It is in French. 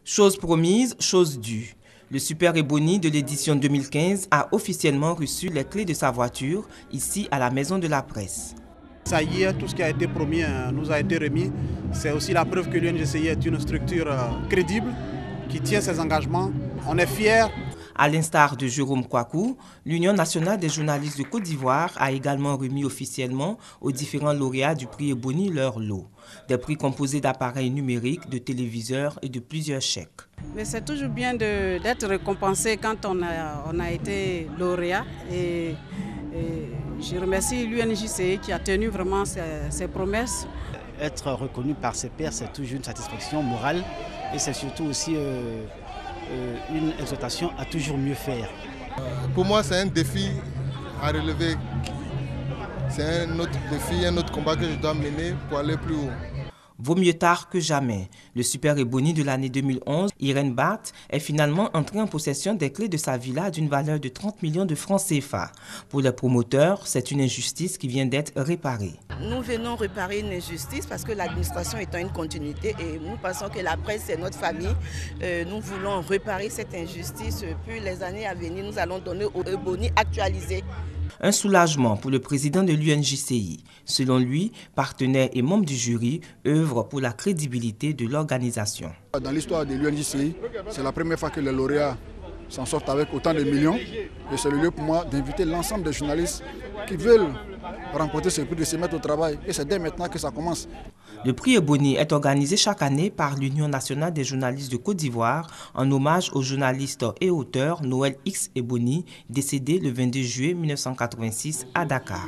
Chose promise, chose due. Le Super Ebony de l'édition 2015 a officiellement reçu les clés de sa voiture ici à la Maison de la Presse. Ça y est, tout ce qui a été promis nous a été remis. C'est aussi la preuve que l'UNGCI est une structure crédible qui tient ses engagements. On est fiers. À l'instar de Jérôme Kouakou, l'Union nationale des journalistes de Côte d'Ivoire a également remis officiellement aux différents lauréats du prix Ebony leur lot. Des prix composés d'appareils numériques, de téléviseurs et de plusieurs chèques. Mais c'est toujours bien d'être récompensé quand on a été lauréat. Et je remercie l'UNJCI qui a tenu vraiment ses promesses. Être reconnu par ses pairs, c'est toujours une satisfaction morale et c'est surtout aussi une exhortation à toujours mieux faire. Pour moi, c'est un défi à relever. C'est un autre défi, un autre combat que je dois mener pour aller plus haut. Vaut mieux tard que jamais. Le Super Ebony de l'année 2011, Irène Barth, est finalement entrée en possession des clés de sa villa d'une valeur de 30 millions de francs CFA. Pour les promoteurs, c'est une injustice qui vient d'être réparée. Nous venons réparer une injustice parce que l'administration étant une continuité et nous pensons que la presse c'est notre famille. Nous voulons réparer cette injustice. Puis les années à venir, nous allons donner au Ebony actualisé. Un soulagement pour le président de l'UNJCI. Selon lui, partenaires et membres du jury œuvrent pour la crédibilité de l'organisation. Dans l'histoire de l'UNJCI, c'est la première fois que les lauréats s'en sortent avec autant de millions. Et c'est le lieu pour moi d'inviter l'ensemble des journalistes qui veulent remporter ce prix, de se mettre au travail. Et c'est dès maintenant que ça commence. Le prix Ebony est organisé chaque année par l'Union nationale des journalistes de Côte d'Ivoire en hommage au journaliste et auteur Noël X Ebony, décédé le 22 juillet 1986 à Dakar.